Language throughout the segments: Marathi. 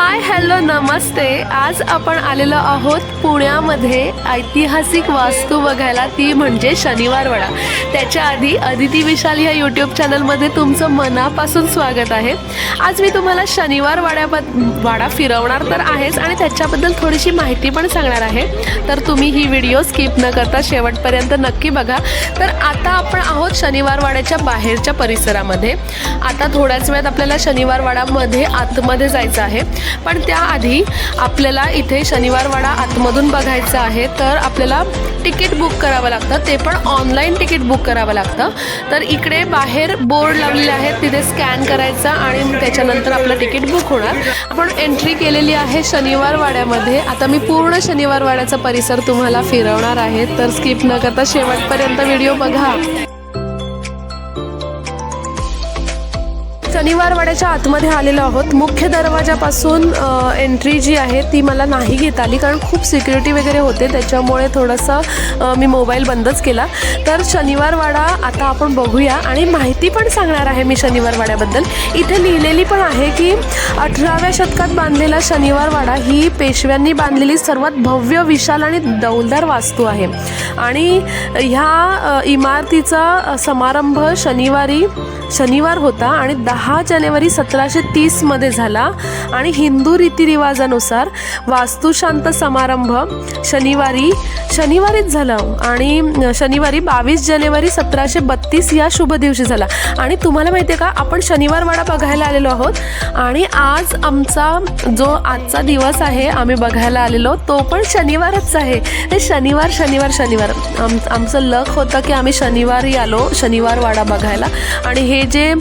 हाय हॅलो नमस्ते। आज आपण आलेलो आहोत पुण्यामध्ये ऐतिहासिक वास्तू बघायला, ती म्हणजे शनिवार वाडा। त्याच्या आधी अदिती विशाल या यूट्यूब चॅनलमध्ये तुमचं मनापासून स्वागत आहे। आज मी तुम्हाला शनिवार वाडा फिरवणार तर आहेच आणि त्याच्याबद्दल थोडीशी माहिती पण सांगणार आहे, तर तुम्ही ही व्हिडिओ स्किप न करता शेवटपर्यंत नक्की बघा। तर आता आपण आहोत शनिवार वाड्याच्या बाहेरच्या परिसरामध्ये। आता थोड्याच वेळात आपल्याला शनिवार वाड्यामध्ये आतमध्ये जायचं आहे, पण त्याआधी आपल्याला इथे शनिवार वाडा आतमधून बघायचं आहे, तर आपल्याला तिकीट बुक करावं लागतं, ते पण ऑनलाईन तिकीट बुक करावं लागतं। तर इकडे बाहेर बोर्ड लावलेले आहेत, तिथे स्कॅन करायचा आणि त्याच्यानंतर आपलं तिकीट बुक होणार। आपण एंट्री केलेली आहे शनिवार वाड्यामध्ये। आता मी पूर्ण शनिवार वाड्याचा परिसर तुम्हाला फिरवणार आहे, तर स्किप न करता शेवटपर्यंत व्हिडिओ बघा। शनिवार वाड्याच्या आतमध्ये आलेलो आहोत। मुख्य दरवाजापासून एंट्री जी आहे ती मला नाही घेता आली, कारण खूप सिक्युरिटी वगैरे होते, त्याच्यामुळे थोडंसं मी मोबाईल बंदच केला। तर शनिवार वाडा आता आपण बघूया आणि माहिती पण सांगणार आहे मी शनिवार वाड्याबद्दल। इथे लिहिलेली पण आहे की 18व्या शतकात बांधलेला शनिवार वाडा ही पेशव्यांनी बांधलेली सर्वात भव्य, विशाल आणि डौलदार वास्तू आहे। आणि ह्या इमारतीचा समारंभ शनिवार होता आणि 10 जानेवारी 1730 मध्ये झाला आणि हिंदू रीतिरिवाजानुसार वास्तुशांत समारंभ शनिवारीच झाला आणि शनिवारी 22 जानेवारी 1732 या शुभ दिवशी झाला। आणि तुम्हाला माहिती आहे का, आपण शनिवार वाडा बघायला आलेलो आहोत आणि आज आमचा जो आजचा दिवस आहे आम्ही बघायला आलेलो तो पण शनिवारच आहे। हे शनिवार आमचं लक होतं की आम्ही शनिवारी आलो शनिवार वाडा बघायला। आणि हे जे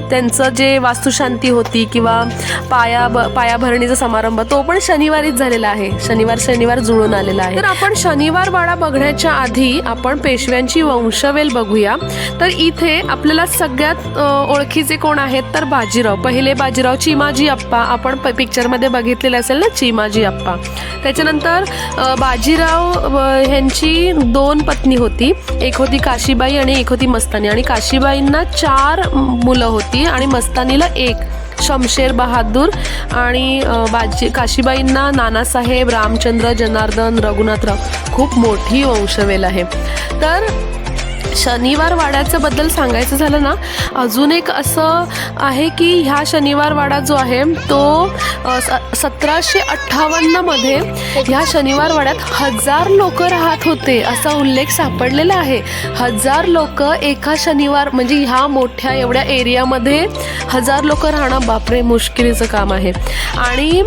त्यांचं जे वास्तुशांती होती किंवा पायाभरणीचा समारंभ तो पण शनिवारीच झालेला आहे, शनिवार जुळून आलेला आहे। तर आपण शनिवार वाडा बघण्याच्या आधी आपण पेशव्यांची वंशवेल बघूया। तर इथे आपल्याला सगळ्यात ओळखीचे कोण आहेत, तर बाजीराव, पहिले बाजीराव, चिमाजी अप्पा, आपण पिक्चरमध्ये बघितलेले असेल ना चिमाजी अप्पा। त्याच्यानंतर बाजीराव ह्यांची 2 पत्नी होती, एक होती काशीबाई आणि एक होती मस्तानी। आणि काशीबाईंना 4 मुलं होती आणि मस्तानीला 1, शमशेर बहादूर। आणि काशीबाईंना नानासाहेब, रामचंद्र, जनार्दन, रघुनाथराव, खूप मोठी वंशवेल आहे। तर शनिवार वाड्याचं बद्दल सांगायचं झालं ना, अजून एक असं आहे की ह्या शनिवार वाडा जो आहे तो 1758 मध्ये ह्या शनिवार वाड्यात 1000 लोक राहत होते, असा उल्लेख सापडलेला आहे। 1000 लोक एका शनिवार, म्हणजे ह्या मोठ्या एवढ्या एरियामध्ये 1000 लोक राहणं बापरे मुश्किलीचं काम आहे। आणि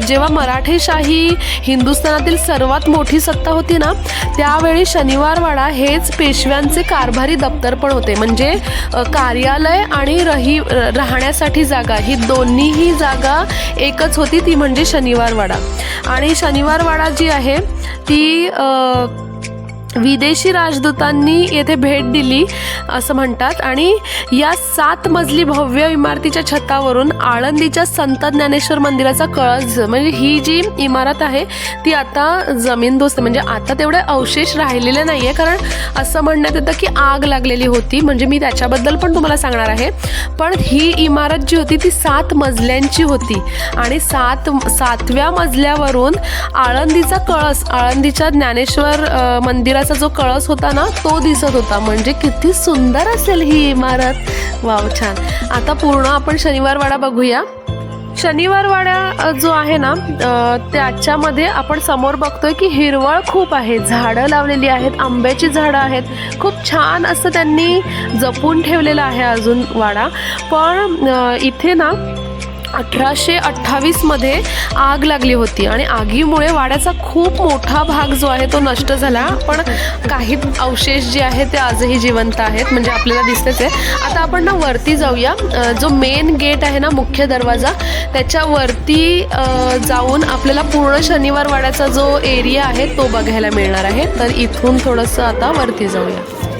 जेव्हा मराठेशाही हिंदुस्थानातील सर्वात मोठी सत्ता होती ना, त्यावेळी शनिवार वाडा हेच पेशव्यांचे कारभारी दप्तर पण होते, म्हणजे कार्यालय आणि राहण्यासाठी जागा, ही दोन्हीही जागा एकच होती, ती म्हणजे शनिवार वाडा। आणि शनिवार वाडा जी आहे ती विदेशी राजदूतांनी येथे भेट दिली असं म्हणतात। आणि या 7 मजली भव्य इमारतीच्या छतावरून आळंदीच्या संत ज्ञानेश्वर मंदिराचा कळस, म्हणजे ही जी इमारत आहे ती आता जमीनदोस्त, म्हणजे आता तेवढे अवशेष राहिलेले नाही आहे, कारण असं म्हणण्यात येतं की आग लागलेली होती, म्हणजे मी त्याच्याबद्दल पण तुम्हाला सांगणार आहे। पण ही इमारत जी होती ती 7 मजल्यांची होती आणि 7व्या मजल्यावरून आळंदीचा कळस, आळंदीच्या ज्ञानेश्वर मंदिरा जो कळस होता ना तो दिसत होता, म्हणजे किती सुंदर असेल ही इमारत। वाव, छान। आता पूर्ण आपण शनिवार वाडा बघूया। शनिवार वाडा जो आहे ना त्याच्यामध्ये आपण समोर बघतोय की हिरवळ खूप आहे, झाडं लावलेली आहेत, आंब्याची झाडं आहेत, खूप छान असं त्यांनी जपून ठेवलेलं आहे अजून वाडा। पण इथे ना 1828 मध्ये आग लागली होती आणि आगीमुळे वाड्याचा खूप मोठा भाग जो आहे तो नष्ट झाला, पण काही अवशेष जे आहेत ते आजही जिवंत आहेत, म्हणजे आपल्याला दिसतेच आहे। आता आपण ना वरती जाऊया, जो मेन गेट आहे ना, मुख्य दरवाजा, त्याच्या वरती जाऊन आपल्याला पूर्ण शनिवार वाड्याचा जो एरिया आहे तो बघायला मिळणार आहे। तर इथून थोडंसं आता वरती जाऊया।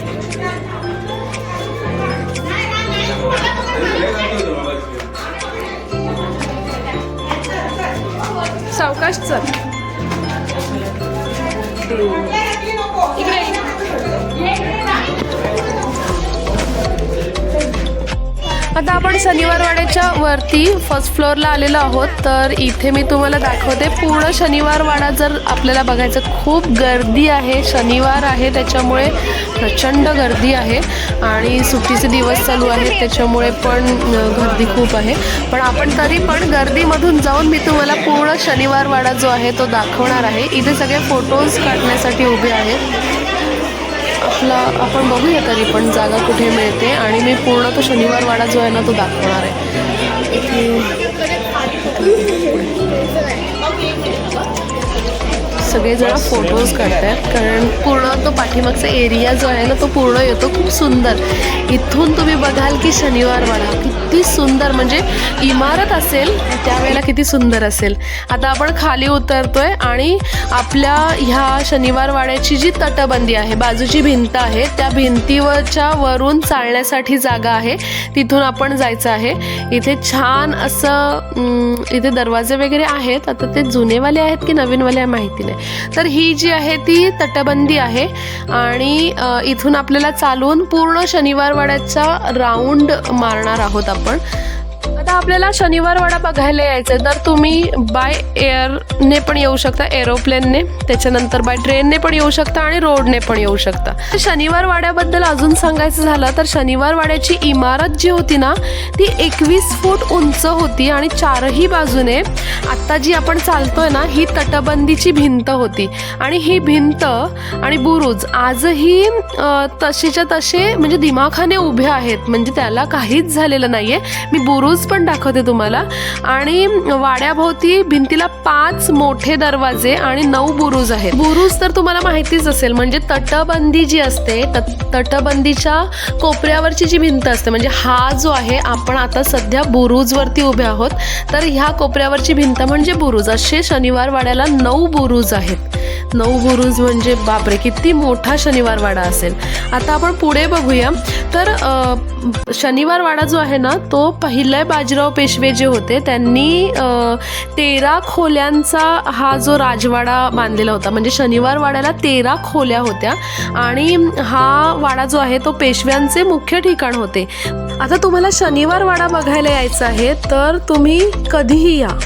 सावकाश चल। आता आपण शनिवार वाड्याच्या वरती फर्स्ट फ्लोअरला आलेलो आहोत. तर इथे मी तुम्हाला दाखवते पूर्ण शनिवार वाडा. जर आपल्याला बघायचं, खूप गर्दी आहे, शनिवार आहे त्याच्यामुळे प्रचंड गर्दी आहे आणि सुट्टीचे दिवस चालू आहेत त्याच्यामुळे पण गर्दी खूप आहे. पण आपण तरी पण गर्दीमधून जाऊन मी तुम्हाला पूर्ण शनिवार वाडा जो आहे तो दाखवणार आहे. इथे सगळे फोटोज काढण्यासाठी उभे आहेत. आपण बघूया तरी पण जागा कुठे मिळते आणि मी पूर्ण तो शनिवार वाडा जो आहे ना तो दाखवणार आहे. इथे सगळेजण फोटोज काढतात कारण पूर्ण तो पाठीमागचा एरिया जो आहे ना तो पूर्ण येतो. खूप सुंदर. इथून तुम्ही बघाल की शनिवार वाडा किती सुंदर, म्हणजे इमारत असेल त्यावेळेला किती सुंदर असेल. आता आपण खाली उतरतोय आणि आपल्या ह्या शनिवार वाड्याची जी तटबंदी आहे, बाजूची भिंत आहे, त्या भिंतीवरच्या वरून चालण्यासाठी जागा आहे, तिथून आपण जायचं आहे. इथे छान असं इथे दरवाजे वगैरे आहेत. आता ते जुनेवाले आहेत की नवीनवाले आहे माहिती नाही. तर ही जी आहे ती तटबंदी आहे आणि इथून आपल्याला चालून पूर्ण शनिवार वाड्याचा राऊंड मारणार आहोत आपण. आता आपल्याला शनिवार वाडा बघायला यायचं तर तुम्ही बाय एअरने पण येऊ शकता, एरोप्लेनने, त्याच्यानंतर बाय ट्रेनने पण येऊ शकता आणि रोडने पण येऊ शकता. शनिवार वाड्याबद्दल अजून सांगायचं झालं तर शनिवार वाड्याची इमारत जी होती ना ती 21 फूट उंच होती आणि चारही बाजूने आत्ता जी आपण चालतोय ना ही तटबंदीची भिंत होती आणि ही भिंत आणि बुरुज आजही तसेच्या तसे म्हणजे दिमाखाने उभे आहेत, म्हणजे त्याला काहीच झालेलं नाहीये. मी बुरुज पण दाखवते तुम्हाला. आणि वाड्याभोवती भिंतीला 5 मोठे दरवाजे आणि 9 बुरुज आहेत. बुरुज तर तुम्हाला माहितीच असेल, म्हणजे तटबंदी जी असते तटबंदीच्या कोपऱ्यावरची जी भिंत असते, म्हणजे हा जो आहे आपण आता सध्या बुरुजवरती उभे आहोत, तर ह्या कोपऱ्यावरची भिंत म्हणजे बुरुज. असे शनिवार वाड्याला 9 बुरुज आहेत. 9 बुरुज म्हणजे बापरे किती मोठा शनिवार वाडा असेल. आता आपण पुढे बघूया. तर शनिवार वाडा जो आहे ना तो पहिले बाजीराव पेशवे जे होते त्यांनी 13 खोल्यांचा हा जो राजवाडा बांधलेला होता. म्हणजे शनिवार वाड्याला 13 खोल्या होत्या आणि हा वाडा जो आहे तो पेशव्यांचे मुख्य ठिकाण होते. आता तुम्हाला शनिवार वाडा बघायला यायचं आहे तर तुम्ही कधीही या,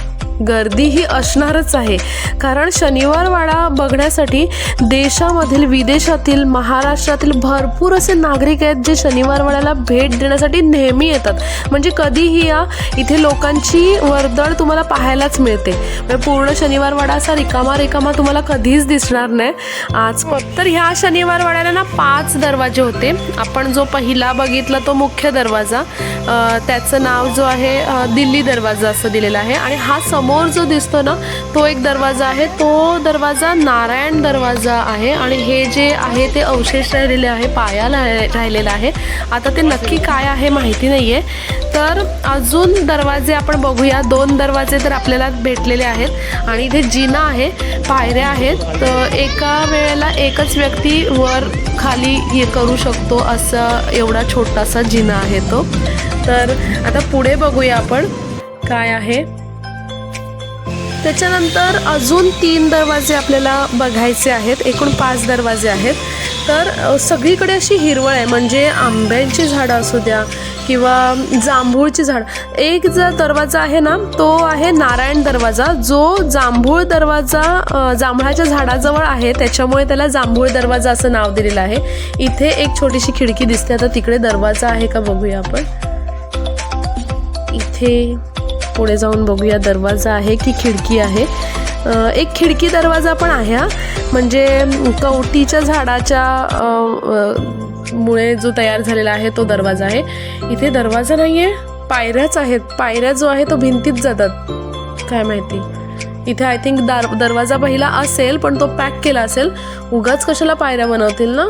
गर्दी ही असणारच आहे. कारण शनिवार वाडा बघण्यासाठी देशामधील, विदेशातील, महाराष्ट्रातील भरपूर असे नागरिक आहेत जे शनिवार वाड्याला भेट देण्यासाठी नेहमी येतात. म्हणजे कधीही या, इथे लोकांची वर्दळ तुम्हाला पाहायलाच मिळते. म्हणजे पूर्ण शनिवार वाडा असा रिकामा तुम्हाला कधीच दिसणार नाही आज. तर ह्या शनिवार वाड्याला ना 5 दरवाजे होते. आपण जो पहिला बघितला तो मुख्य दरवाजा, त्याचं नाव जो आहे दिल्ली दरवाजा असं दिलेलं आहे. आणि हा समोर जो दिसतो ना तो एक दरवाजा आहे, तो दरवाजा नारायण दरवाजा आहे. आणि हे जे आहे ते अवशेष राहिलेले आहे, पायाला राहिलेला आहे. आता ते नक्की काय आहे माहिती नाही आहे. तर अजून दरवाजे आपण बघूया. 2 दरवाजे तर आपल्याला भेटलेले आहेत आणि इथे जिना आहे, पायऱ्या आहेत. तर एका वेळेला एकच व्यक्ती वर खाली हे करू शकतो असं एवढा छोटासा जिना आहे तो. तर आता पुढे बघूया आपण काय आहे. त्याच्यानंतर अजून 3 दरवाजे आपल्याला बघायचे आहेत. एकूण 5 दरवाजे आहेत. तर सगळीकडे अशी हिरवळ आहे, म्हणजे आंब्याची झाडं असू द्या किंवा जांभूळची झाड. एक जो दरवाजा आहे ना तो आहे नारायण दरवाजा, जो जांभूळ दरवाजा जांभळाच्या झाडाजवळ आहे त्याच्यामुळे त्याला जांभूळ दरवाजा असं नाव दिलेलं आहे. इथे एक छोटीशी खिडकी दिसते. आता तिकडे दरवाजा आहे का बघूया आपण. इथे पुढे जाऊन बघूया दरवाजा आहे की खिडकी आहे. एक खिडकी दरवाजा पण आहे हा, म्हणजे कवटीच्या झाडाच्या मुळे जो तयार झालेला आहे तो दरवाजा आहे. इथे दरवाजा नाही आहे, पायऱ्याच आहेत. पायऱ्या जो आहे तो भिंतीत जातात काय माहिती. इथे आय थिंक दरवाजा पहिला असेल पण तो पॅक केला असेल. उगाच कशाला पायऱ्या बनवतील ना.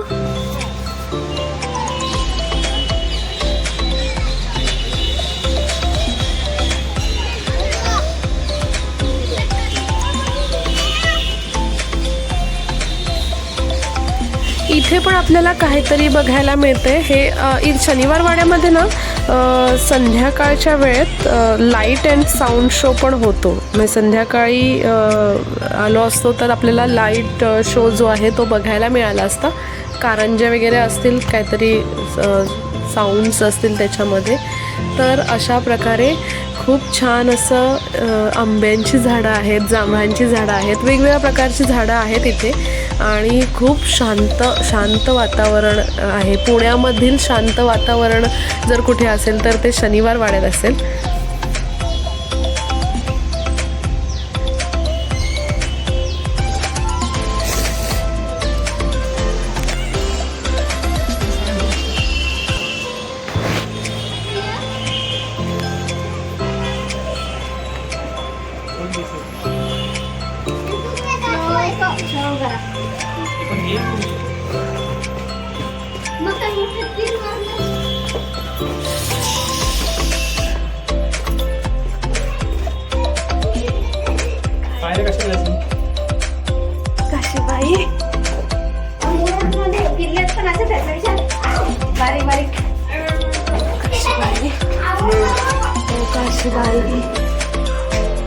इथे पण आपल्याला काहीतरी बघायला मिळते. हे शनिवार वाड्यामध्ये ना संध्याकाळच्या वेळेत लाईट अँड साऊंड शो पण होतो. म्हणजे संध्याकाळी आलो असतो तर आपल्याला लाईट शो जो आहे तो बघायला मिळाला असता. कारंज्या वगैरे असतील, काहीतरी साऊंड्स असतील त्याच्यामध्ये. तर अशा प्रकारे खूप छान असं आंब्यांची झाडं आहेत, जांभळांची झाडं आहेत, वेगवेगळ्या प्रकारची झाडं आहेत इथे आणि खूप शांत वातावरण आहे. पुण्यामधील शांत वातावरण जर कुठे असेल तर ते शनिवार वाड्यात असेल.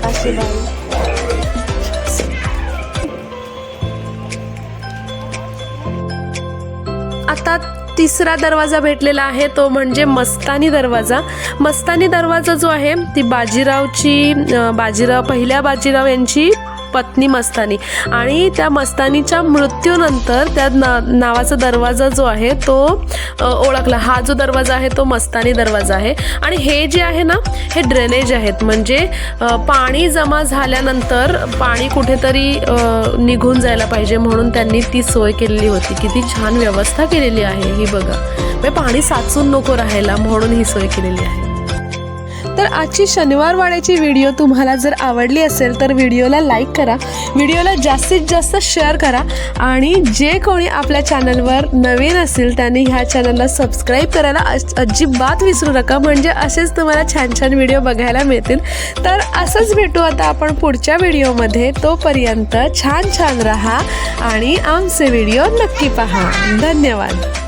काशीबाई आता तिसरा दरवाजा भेटलेला आहे तो म्हणजे मस्तानी दरवाजा. मस्तानी दरवाजा जो आहे ती पहिल्या बाजीराव यांची पत्नी मस्तानी आणि त्या मस्तानीच्या मृत्यूनंतर त्या नावाचा दरवाजा जो आहे तो ओळखला. हा जो दरवाजा आहे तो मस्तानी दरवाजा आहे. आणि हे जे आहे ना हे ड्रेनेज आहेत, म्हणजे पाणी जमा झाल्यानंतर पाणी कुठेतरी निघून जायला पाहिजे म्हणून त्यांनी ती सोय केलेली होती. किती छान व्यवस्था केलेली आहे ही बघा, म्हणजे पाणी साचून नको राहायला म्हणून ही सोय केलेली आहे. तर आजची शनिवार वाड्याची व्हिडिओ तुम्हाला जर आवडली असेल तर व्हिडिओला लाईक करा, व्हिडिओला जास्तीत जास्त शेअर करा आणि जे कोणी आपल्या चॅनलवर नवीन असेल त्यांनी ह्या चॅनलला सबस्क्राईब करायला अजिबात विसरू नका, म्हणजे असेच तुम्हाला छान छान व्हिडिओ बघायला मिळतील. तर असंच भेटू आता आपण पुढच्या व्हिडिओमध्ये. तोपर्यंत छान छान राहा आणि आमचे व्हिडिओ नक्की पहा. धन्यवाद.